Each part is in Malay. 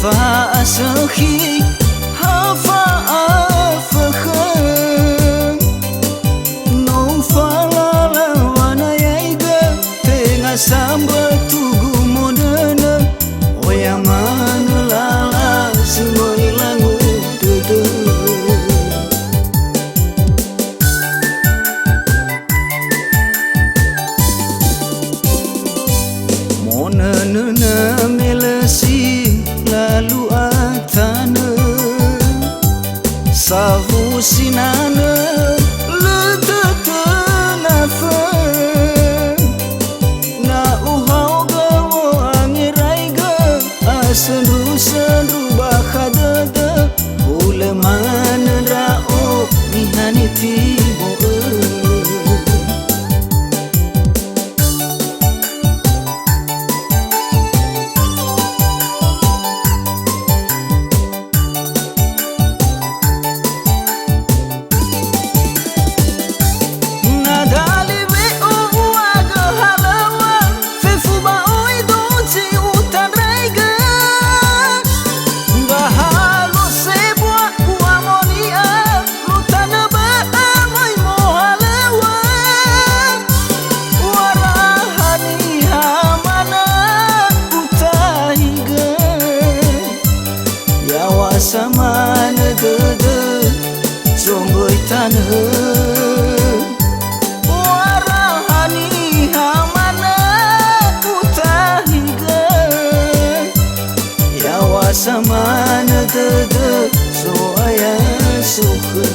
فأسخي هفا أفخم نوفالا lawana yaiga tengah samba tugu modana oyamana lala semua hilangu dede mona nena melasi lalu atana savu sinana letanafa na uhau gawo angiraiga asenru bakadada ulemana rao mihaniti samana dede songgoi tanah warahani hamana utahiga yawa samana dede soaya suka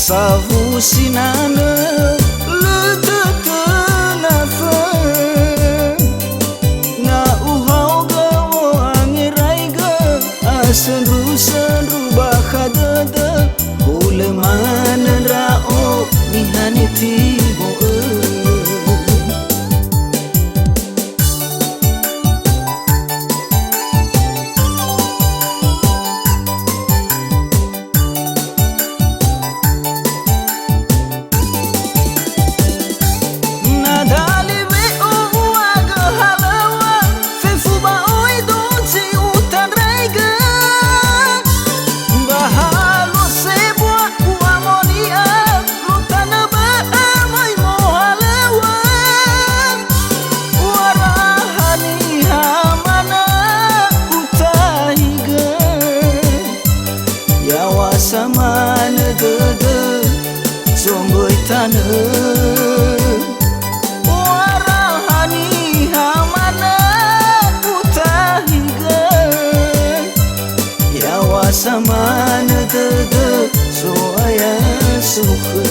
savu sinana letanafa na uhau gawo angiraiga asenru bakadada ulemana rao mihaniti samana dede songgoi tanah warahani hamana utahiga yawa samana dede soaya suka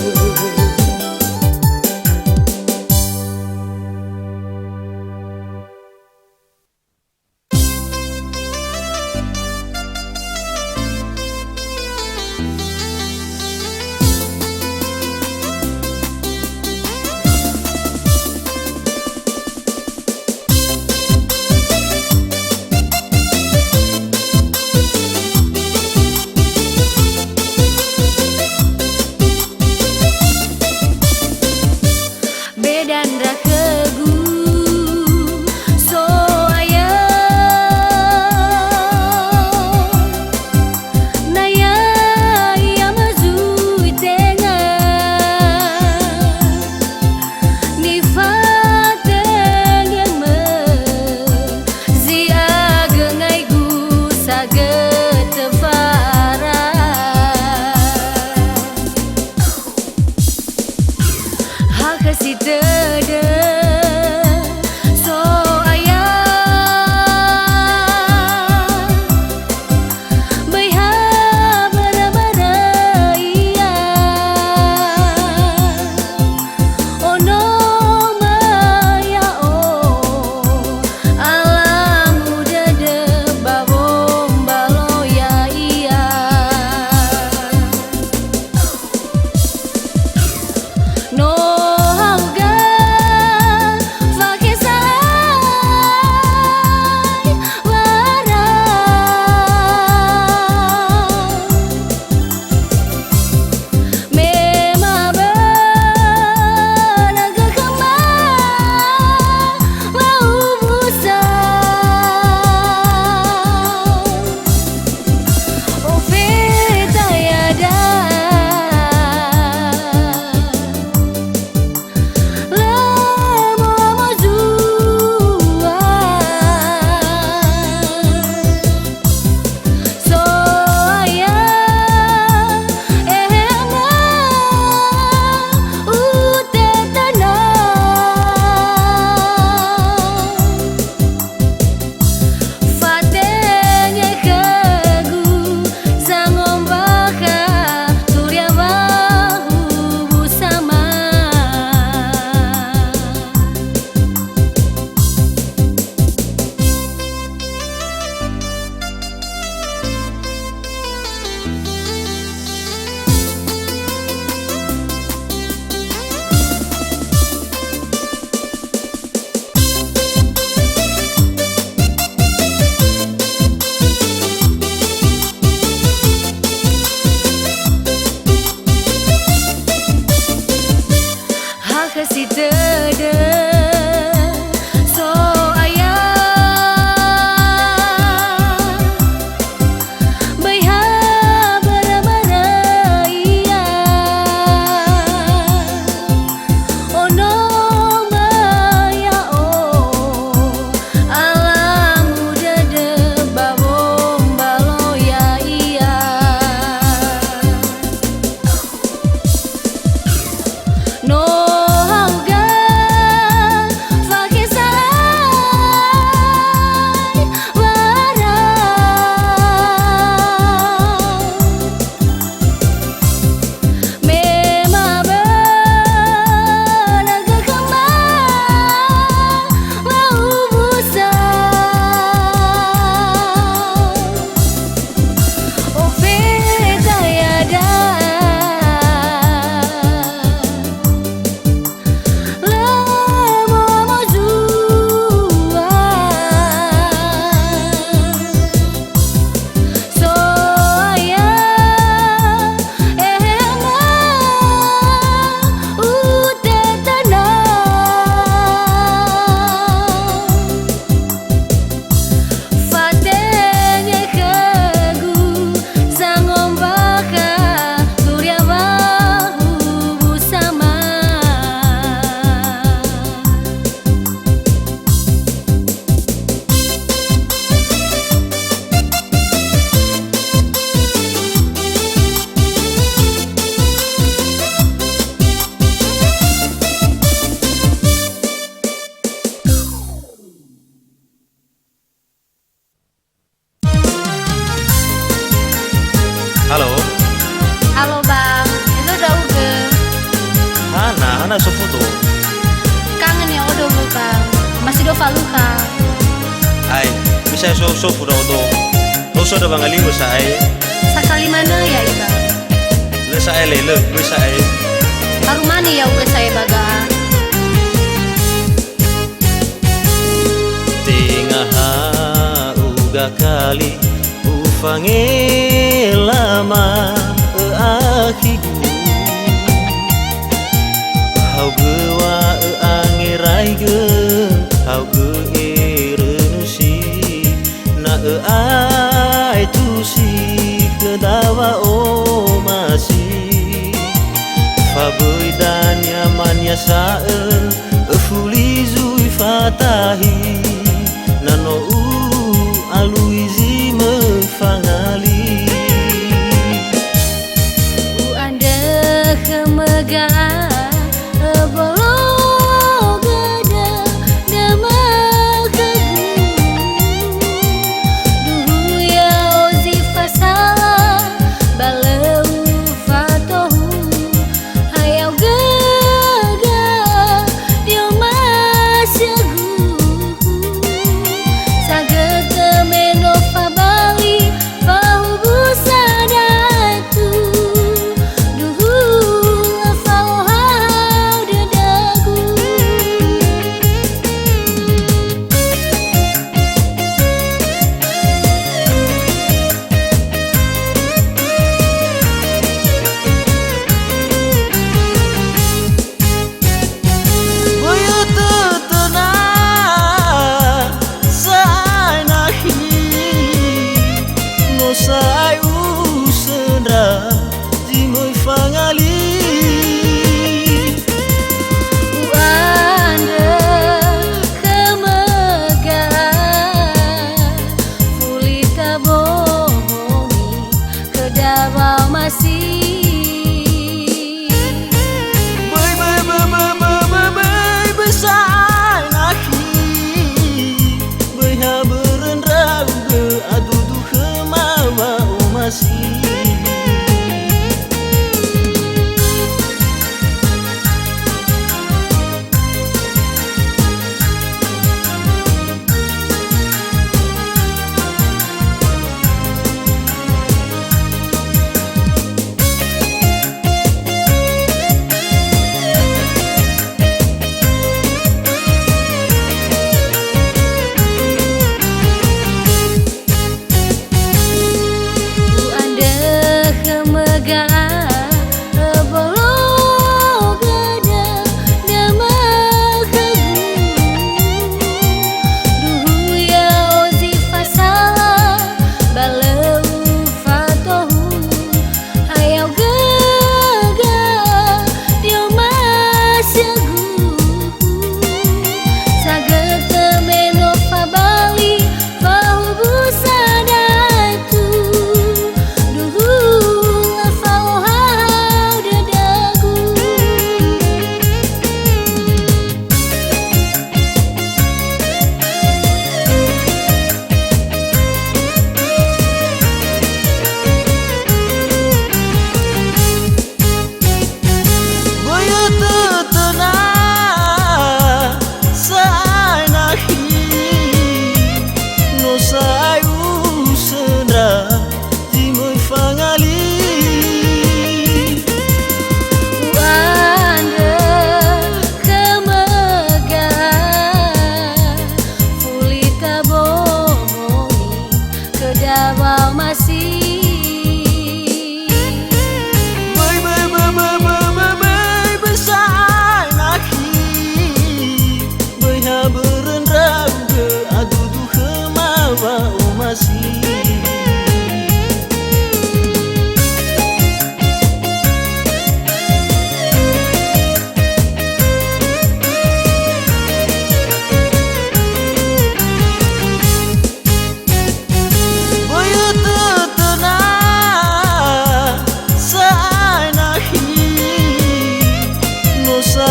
kasih dede so ayah bayha baramara iya ono maya alamu dede babom baloya iya no Halo. Halo bang, itu udah uge. Hana sefoto. Kangen ya udah uge bang. Masih do faluka. Ai, bisa so udah udah. Lo so udah bangali usa ai. Sakali mana ya bang? Le sa ai le usa ai. Harumani ya uge saya baga. Tingaha uga kali ufange lama akiku hau gewa angerai ge hau ge erenusi na ai tusi kedawa o masih faboi dan yamannya sae fuli zui fatahi nano aluizi mefangali Anda kemega bolo gada dama kagu dulu ya ozi fasala balau fatohu hayau gaga dia masyagu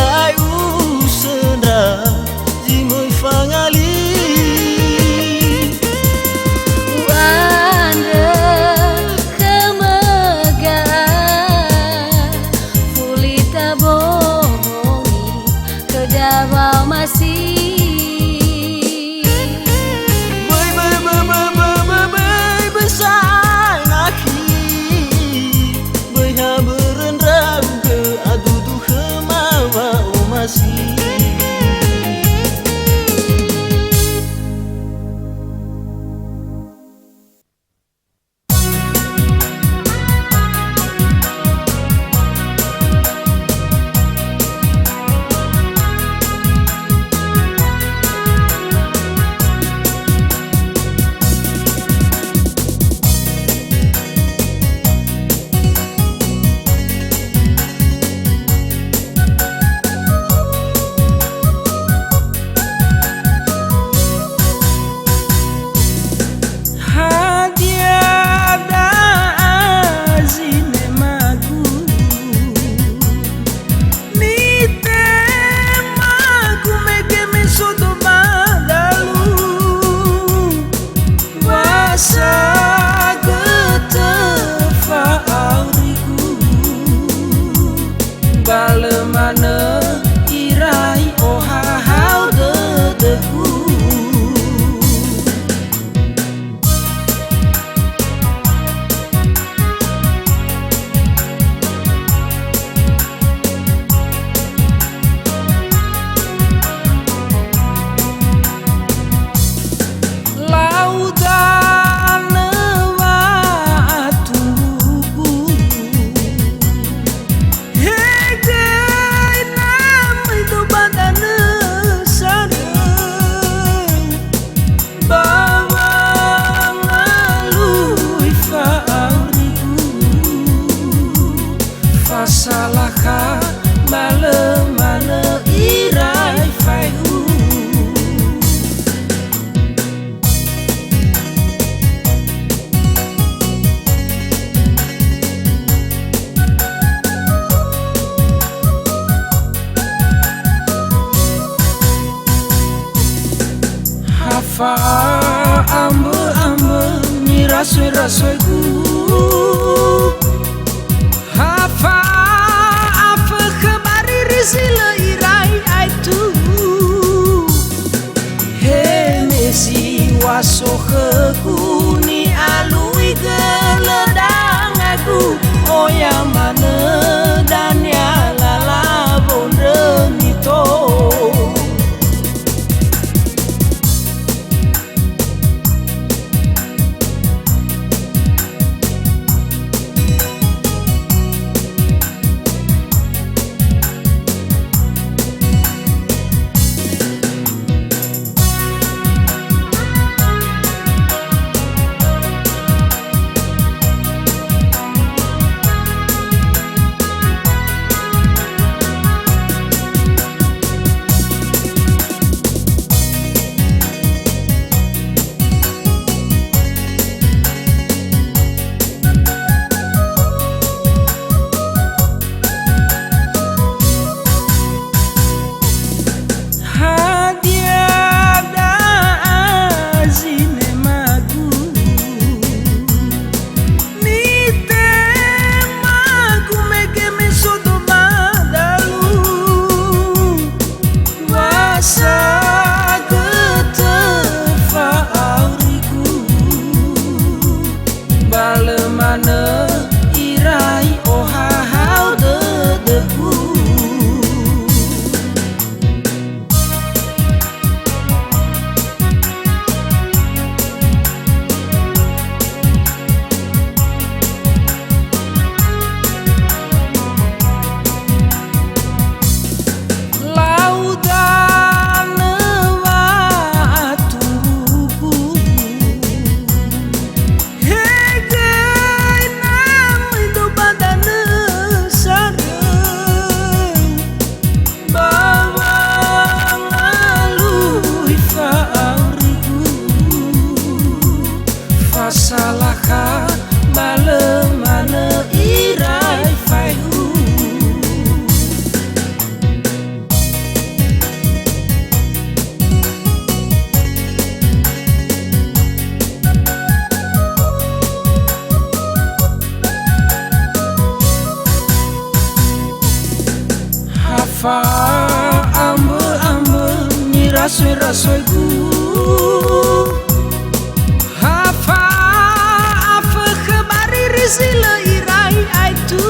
ai u sendra di moi fangali Anda kemega Fulita bohongi Kedawau masih balemana irai ohahau dedeku salahkah balemana irai faihu hafa ambe ni rasoi ku hafa apa kembali risila irai aitu he mesi waso keku ni alui geledang aku oh yang mana dan ya lala bondeng itu Hafa ambe ni rasoi gu Hafa afa khabari rizila irai aitu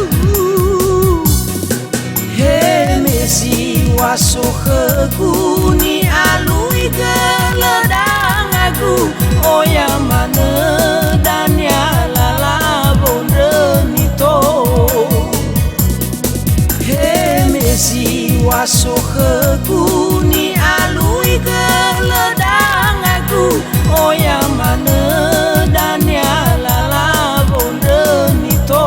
He mesi waso khaku ni alui geledang aku Oya mana dan ya lala bonrenito He mesi waso khaku ni alui geledang aku Oya mana dan ya lala bonrenito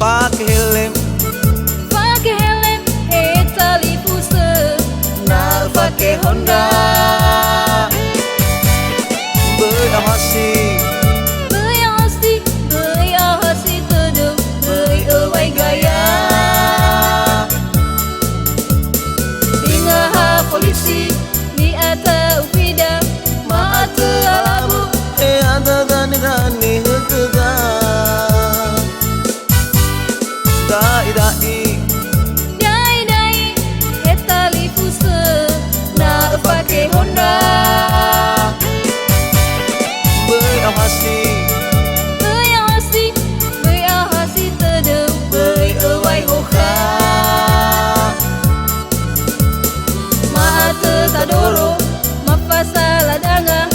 Pakai helm tali pusat Nak pakai Honda Berhasi Berhasi teduk Berewai gaya Dengar polisi Ni atau tidak Mata alamu Ada dani hekega Dai tali pusat Nak pakai Honda Berhasi Berhasi teduk Berewai hoka Mata tadoro Mafasala danga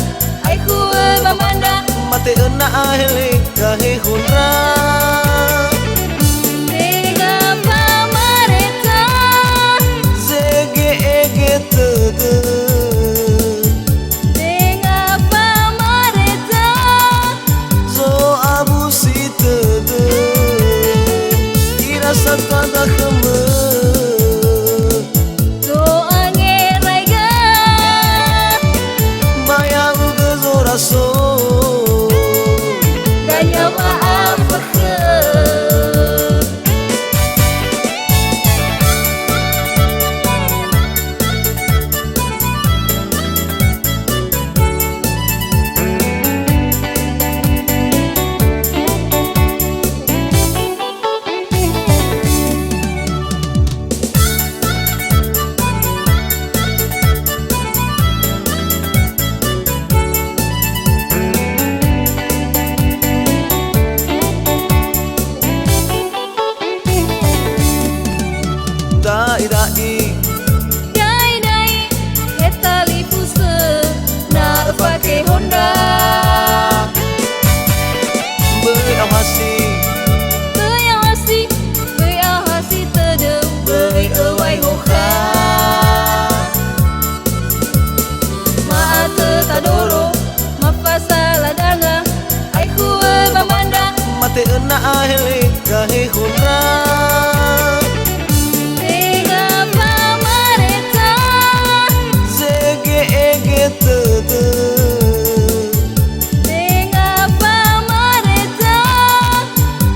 Ai kuwe mamanda Mate enak ahli kahe hundra Tega pamareta Zege ege tege Tega pamareta Zo abu si tege Irasa pada kheme Doa ngeraiga Bayang ke zoraso Danya maaf Dai tali pusat Nak pakai Honda Berhasi teduk Berewai hoka Mata tadoro Mafasala danga Ai kuwe mamanda Mate enak ahli kahe hundra Tega pamareta Zege ege tege Tega pamareta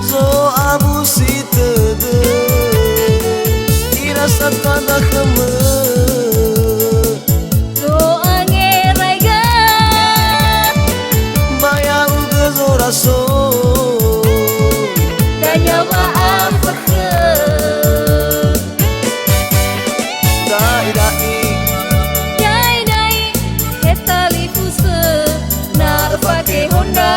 Zo abu si tege Irasa pada kheme Doa ngeraiga Bayang ke zoraso Danya maaf Dai tali pusat Nak pakai Honda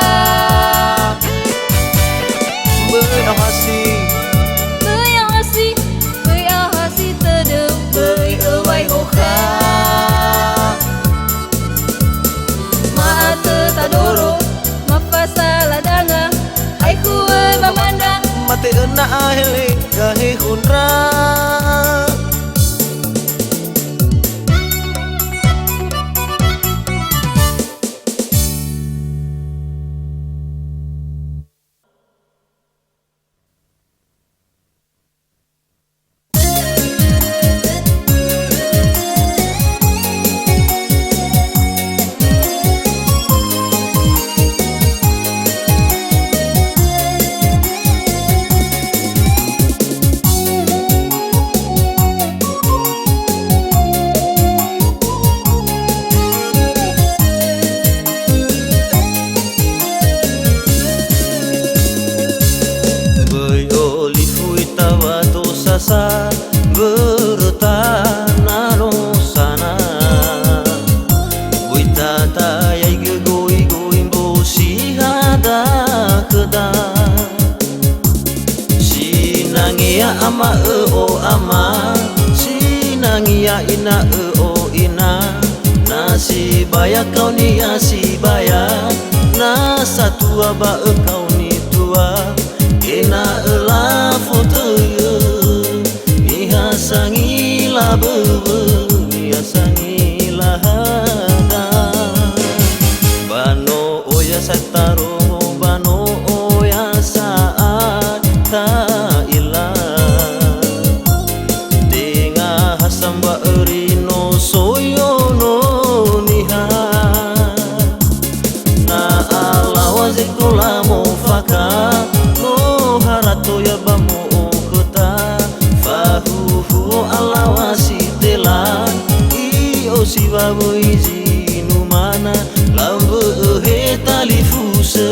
Berhasi teduk Berewai hoka Mata tadoro Mafasala danga Ai kuwe mamanda Mate enak ahli kahe hundra ina o ina nasi baya kau ni asi baya na satua ba kau ni tua ina la foto ni hasangi la bebe ni hasangi la hada bano oya sataro bano oya saat ka ila denga hasamba erino soyono niha na alawa zikola mo faka no harato ya bamo kota fahu alawa sitela i o sibabu izinu mana lambu he talifuse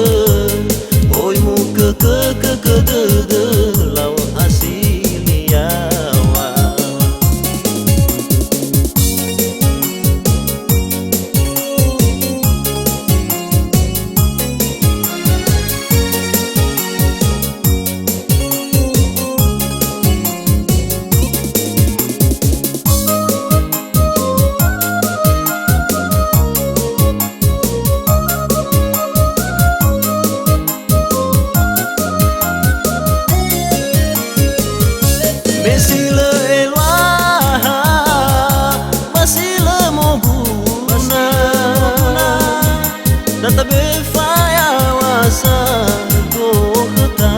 oi mu ke de law asiliawa mesile elwa masile mobuna data be faya wasa go kota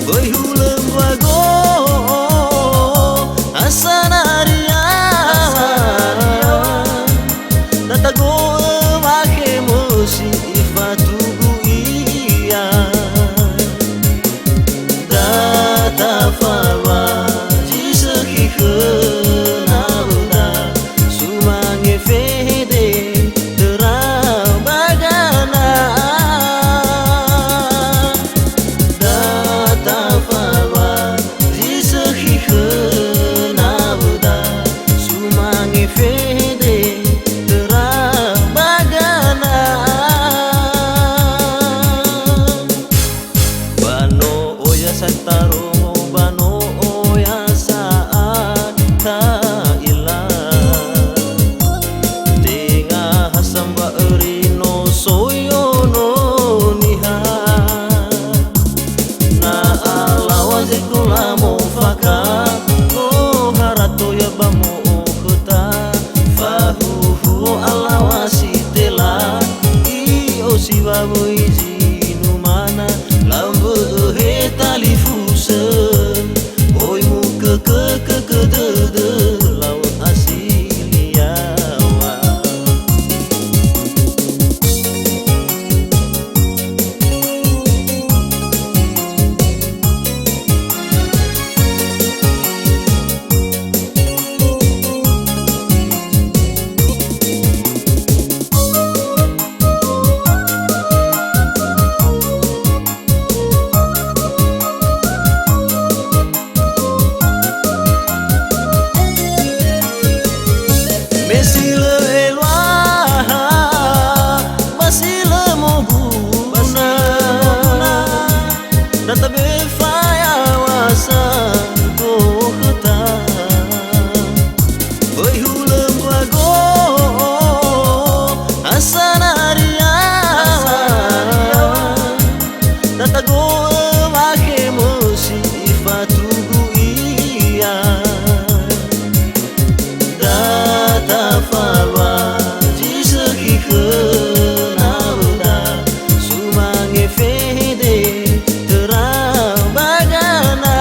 boy hulem wago asanaria data go make musi ifatu iya falwa jisaki khna buda sumange fede terabagana data falwa jisaki khna buda sumange fede terabagana bano oya sataro sibabu izinu mana lambu he talifuse oi mu ke de law asiliawa mesile elwa masile mobuna data be faya wasa go kota boy hulem wago asanaria data go make musi ifatu iya falwa jisaki khna buda sumange fede terabagana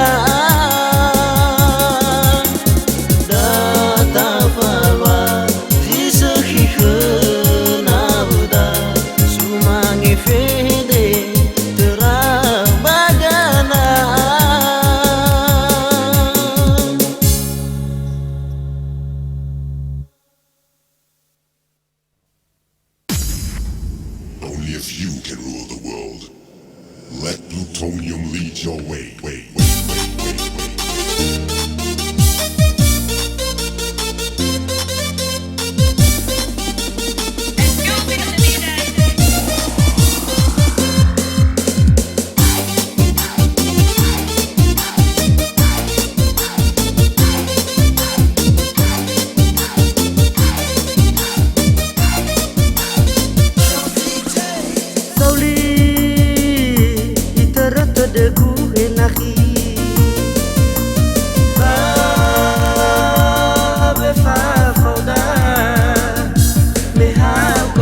data falwa jisaki khna buda sumange fede terabagana Only if you can rule the world. Let plutonium lead your way.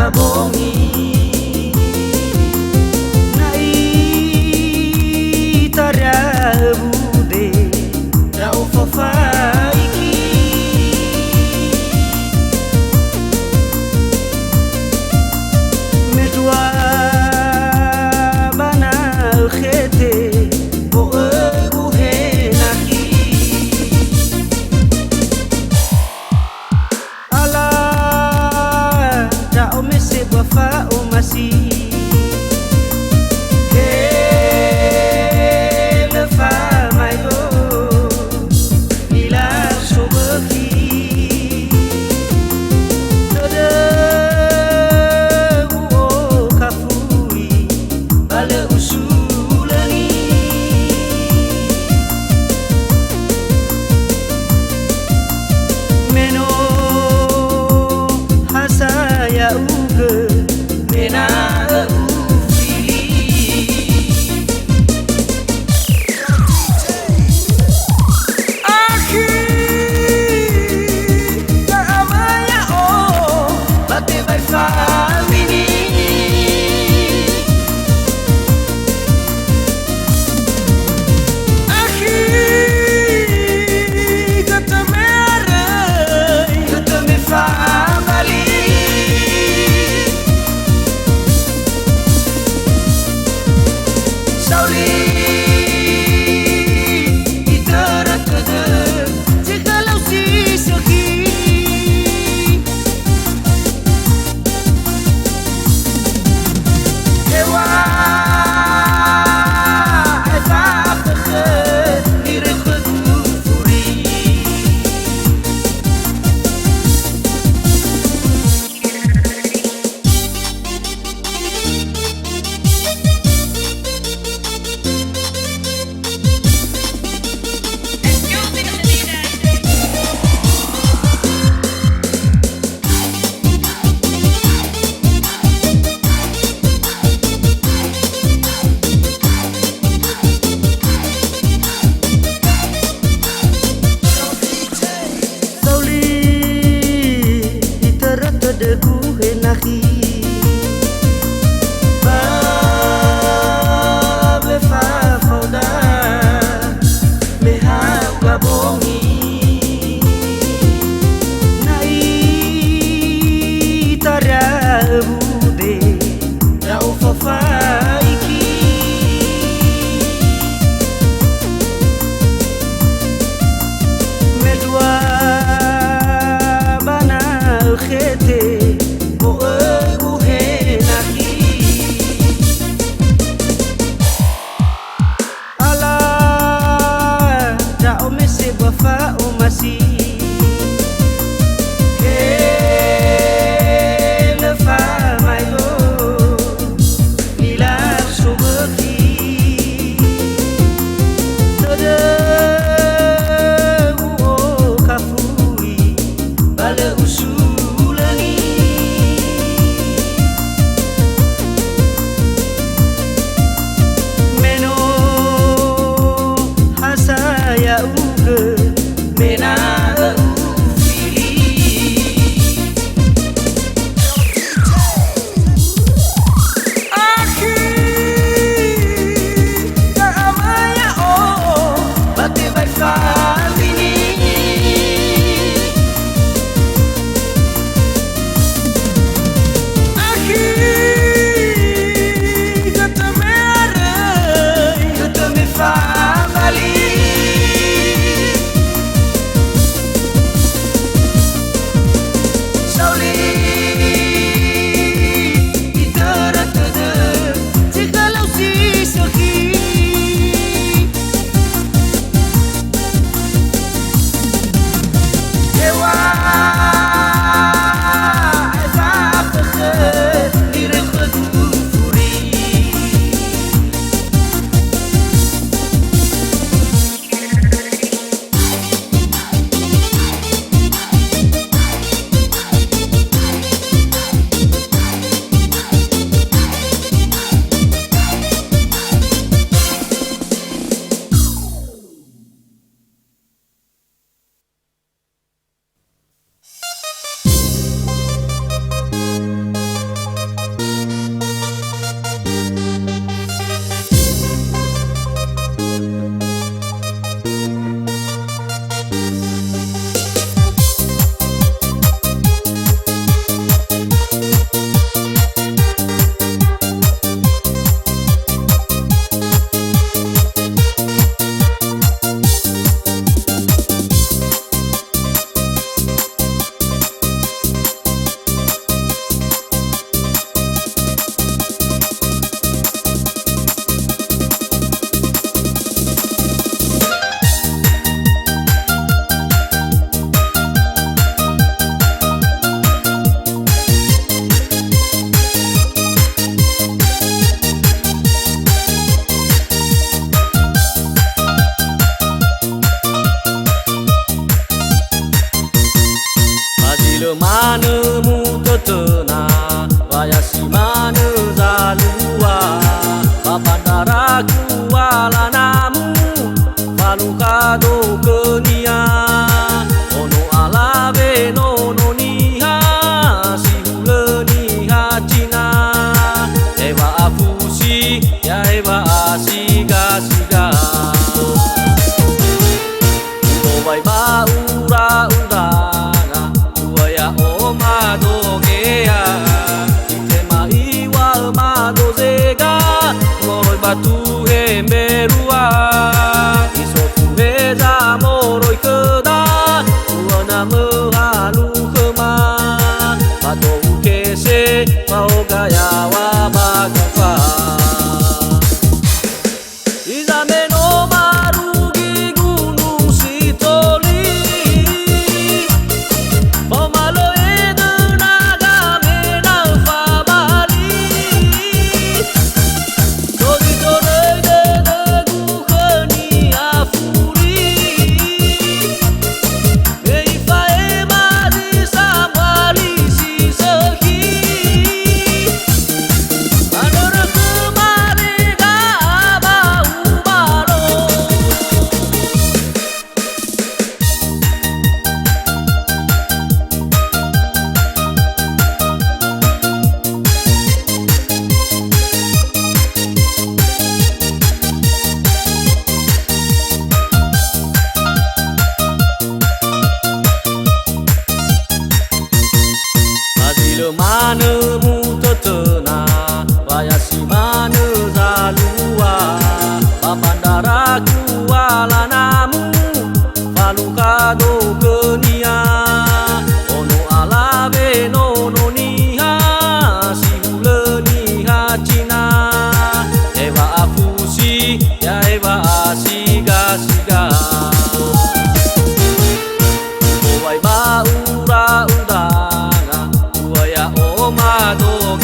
babongi nai tara bude rau fafaiki medwa bana khete bo buhe nahi ala rau mese wafa o masi Mena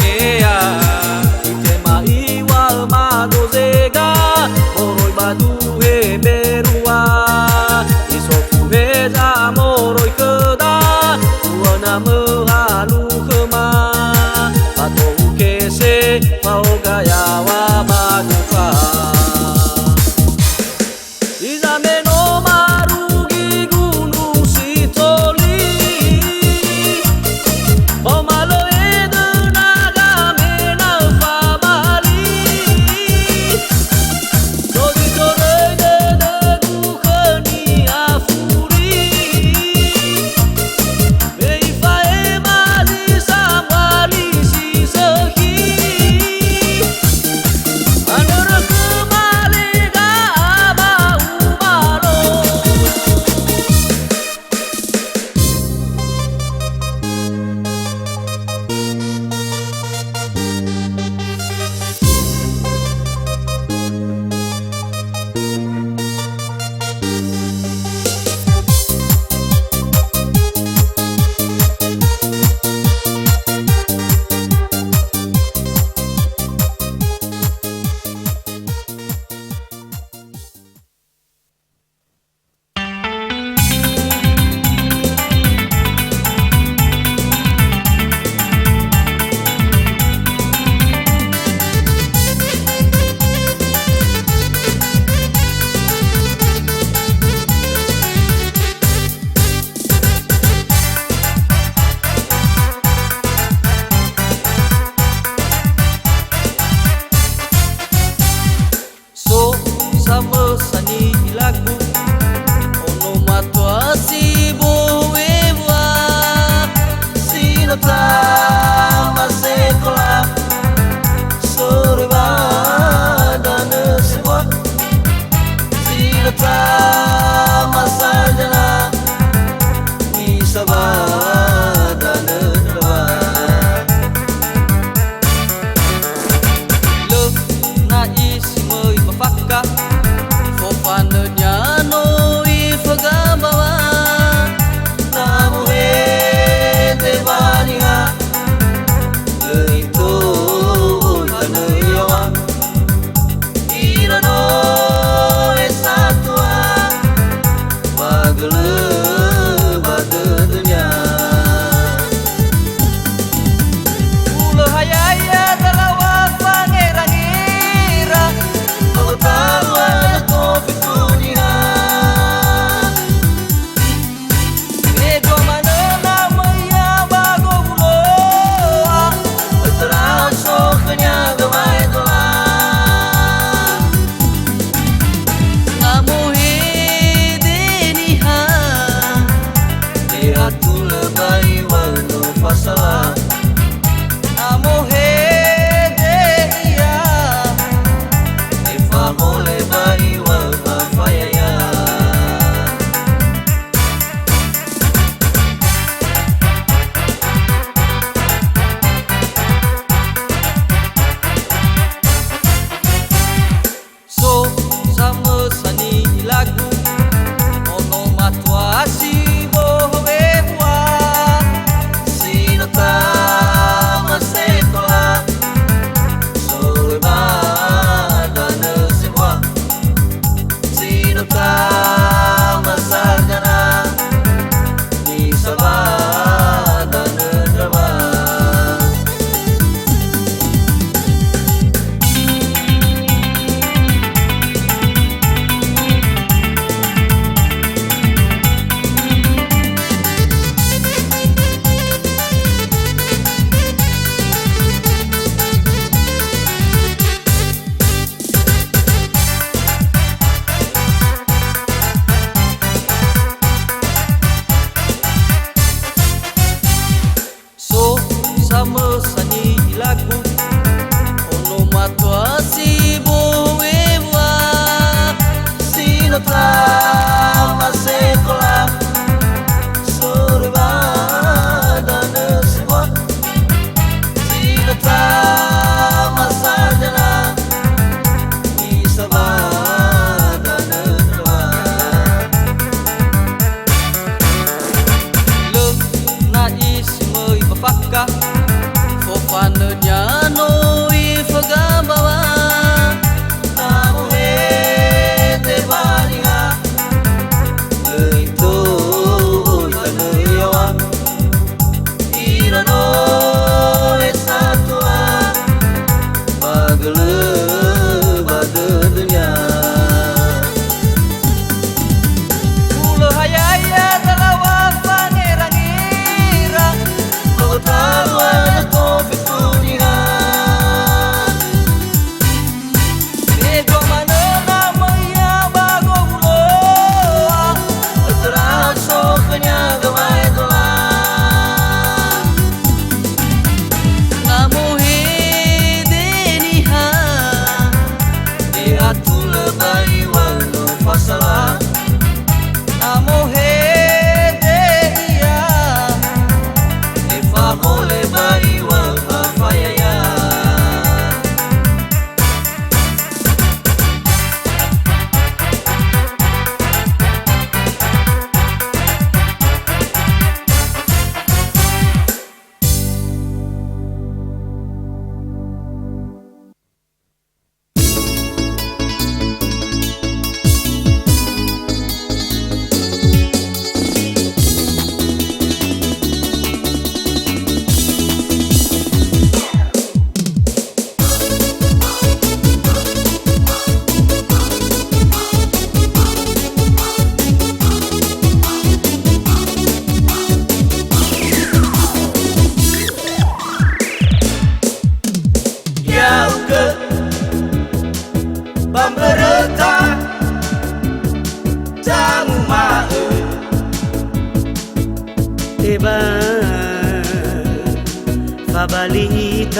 gea ite mai wa amado zega moroi badu he berua iso fuheza moroi keda uana mehalu khema pato kese mau gaya wa baduka izame no marugi gunung Sitoli Omalo edu naga mena famali Dodi torei de du khani afuri Mei fae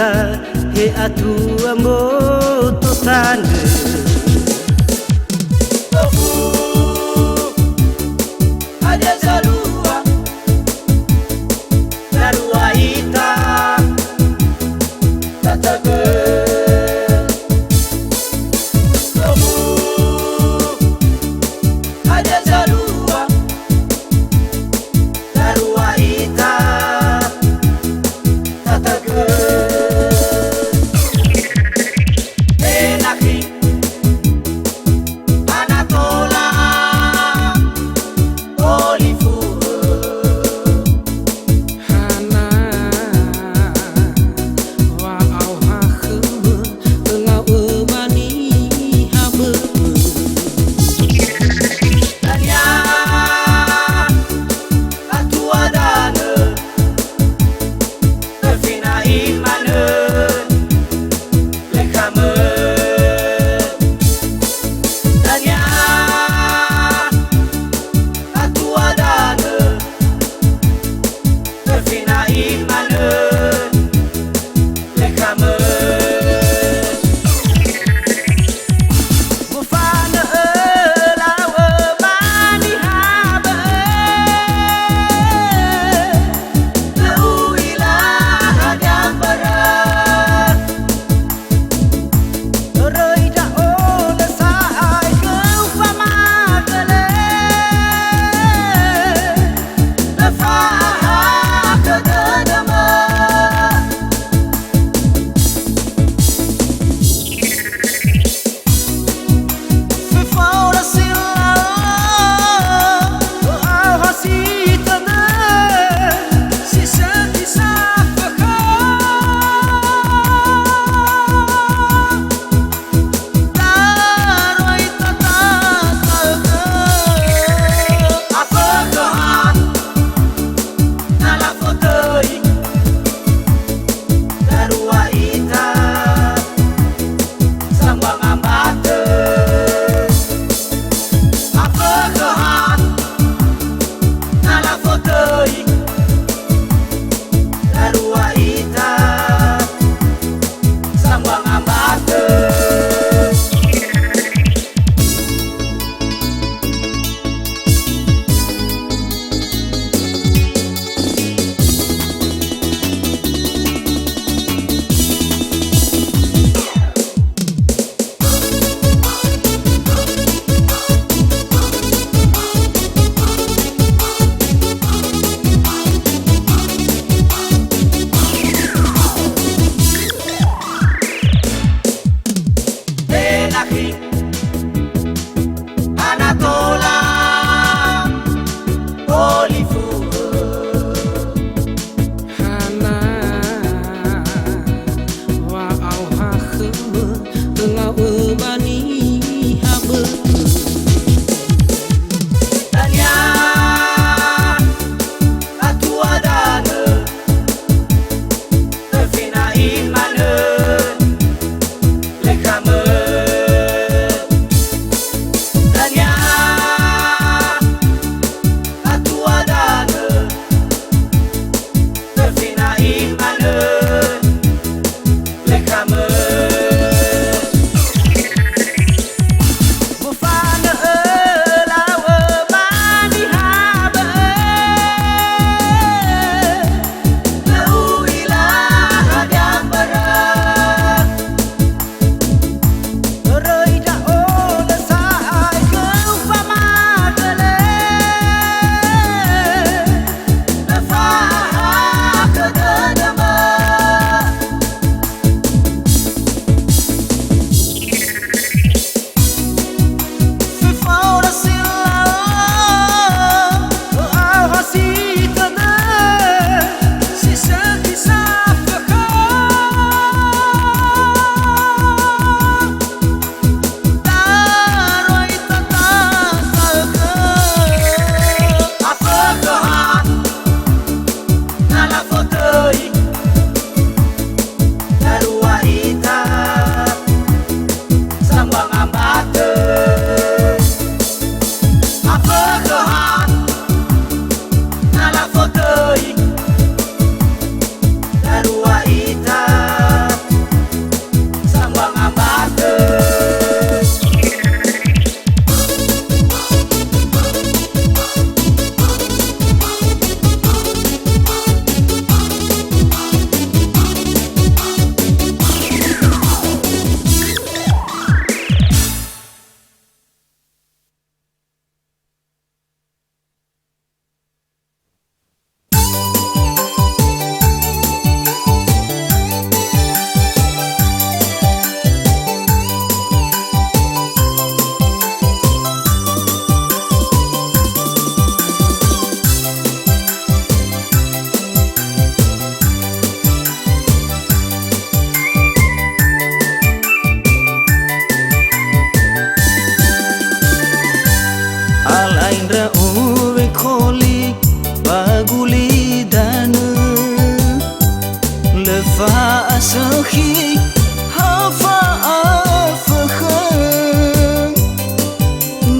Ika he atu ambo to tande Ada Zarua ita Tataga Ada Zarua ita Tataga Enaki Anatola Olifu Hana wa au ha Wahi hafa afakhan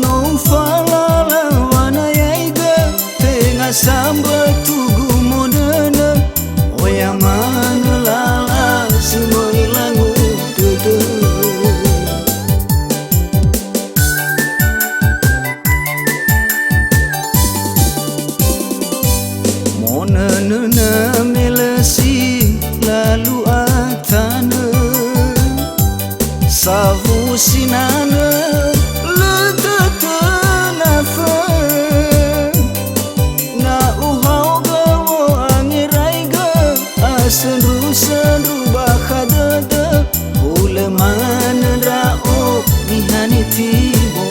No falala wana yaiga Tengah samba tugu monana Oyaman lala semua ilangu dede Monana melesi lalu atana Savu sinana letetanafa Na uhau gawo angiraiga Asenru bakadada Uleman rao mihani tibo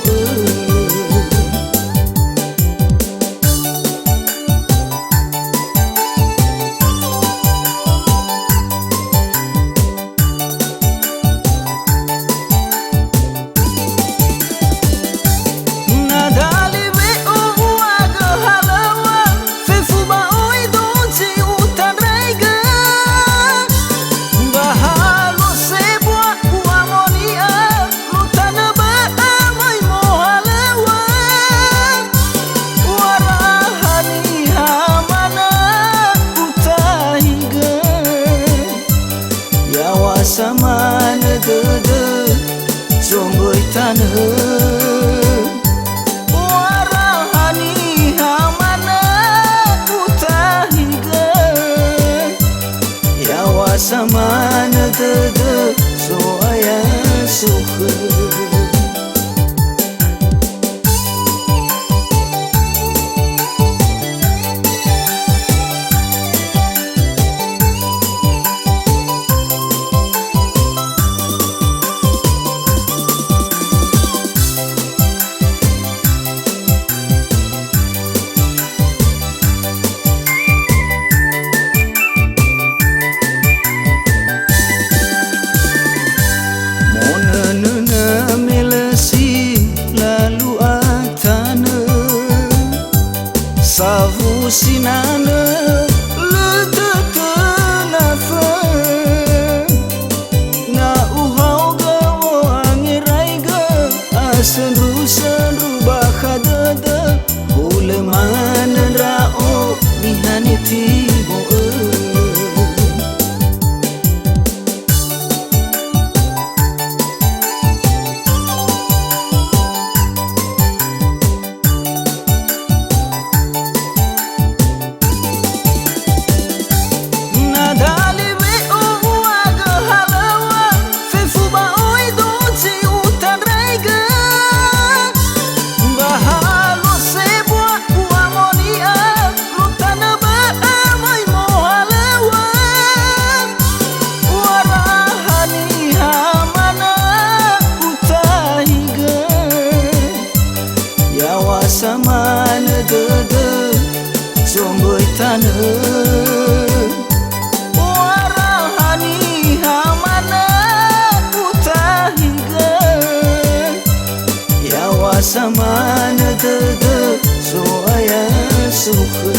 Samana dede Zonggoi tanah Warahani hamana utahiga Yawa samana dede Soaya suhe Savu sinana letetanafa Na uhau gawo angiraiga Asenru bakadada Uleman rao mihani tibo Samana dede Zonggoi tanah Warahani hamana utahiga Yawa samana dede Soaya suhe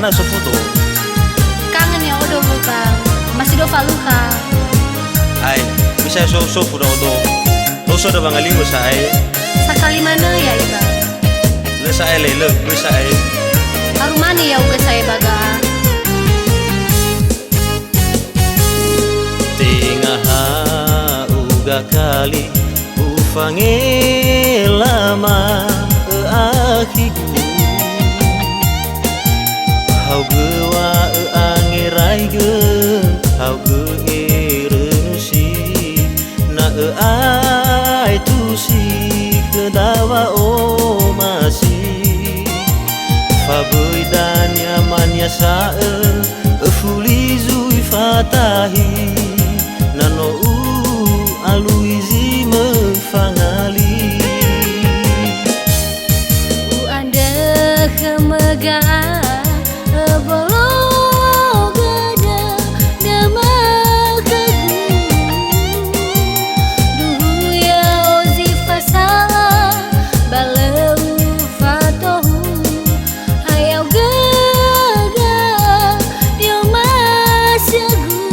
mana so foto. Kangen ya odo bukang. Masih do falu kang. Ai, bisa so pura odo. Dosa da bang alingo sa ai. Sakali mana ya iba? Le sa ai le sa ai. Haru mana ya uga saya baga? Tingaha uga kali ufange lama akiku hau gewa angerai ge hau ge erenusi na ai tusi kedawa o masih faboi dan nyamannya sae fuli zui fatahi nano aluizi mefangali Anda kemegahan belum ada nama kagu dulu ya ozi fasa balau fatohu hayau gaga dia masyagu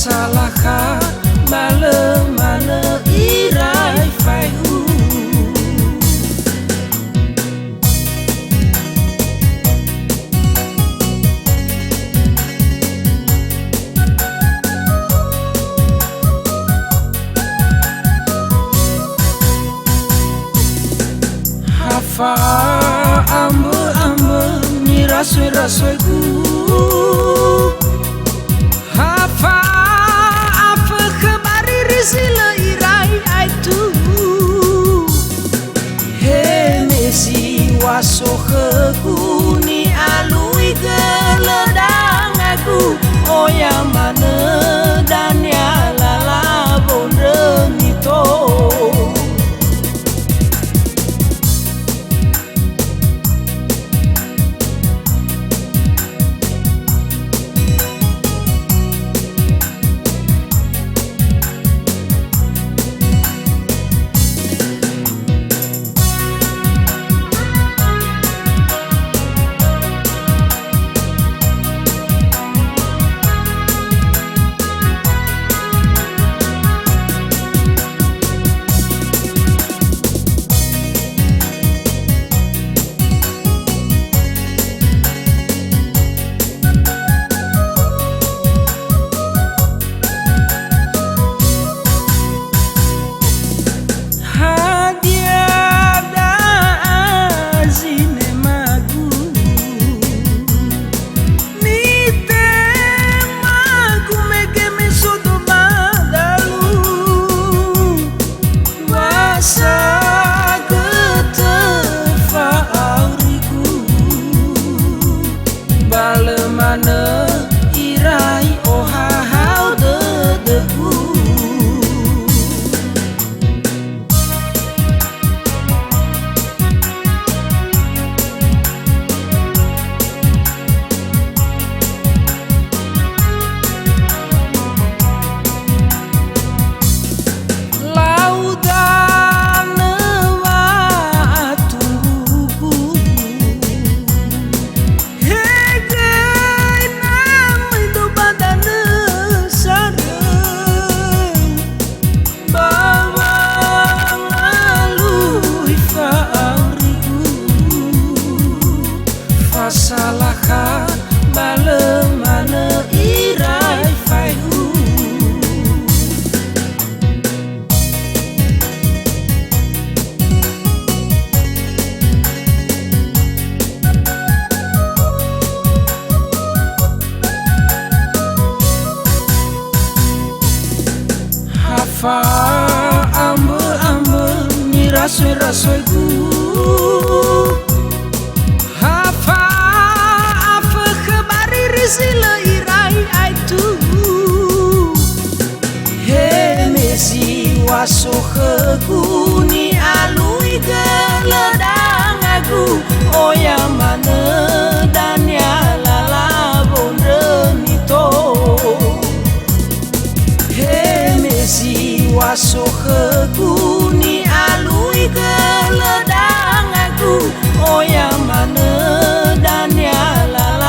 Fasalaka balemana irai fai u Hafa ambe ni rasoi ku Hafa apa kebari risila irai aitu He mesi waso keku ni alui geledang aku Oh yang mana dan ya lala bondeng itu Fasalaka balemana irai fai u Hafa ambe ni rasoi ku Sila irai aitu He mesi waso keku ni alui geledang aku Oh yang mana dan ya lala bondeng itu He mesi waso keku ni alui geledang aku Oh yang mana dan ya lala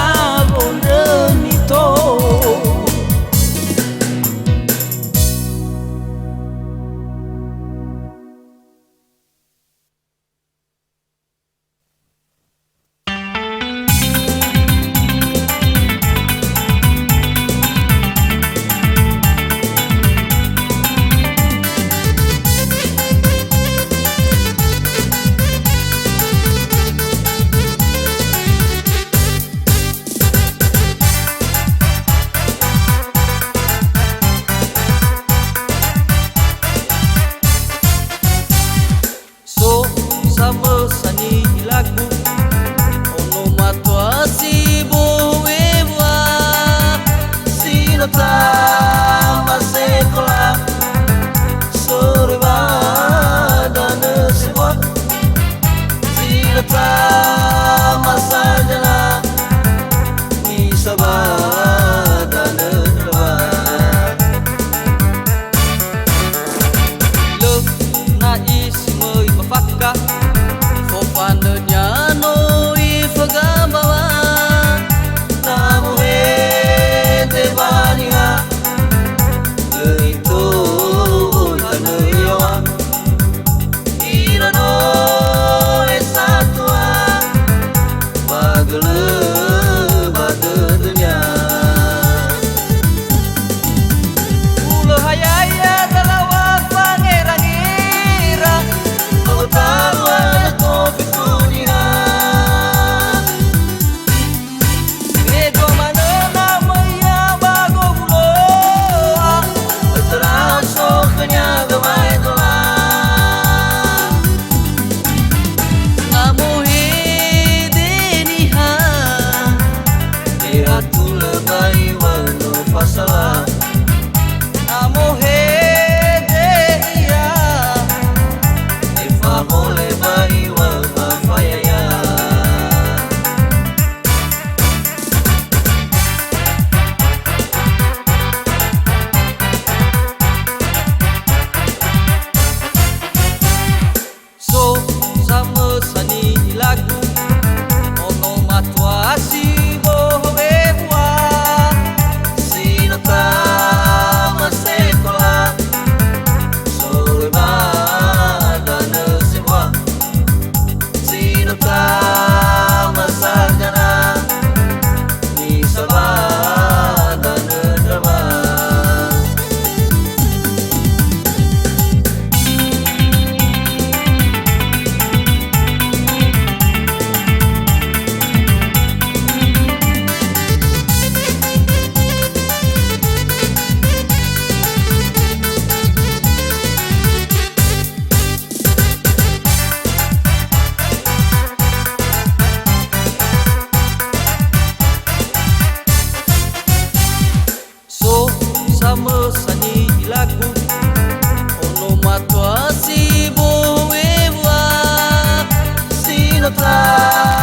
tetap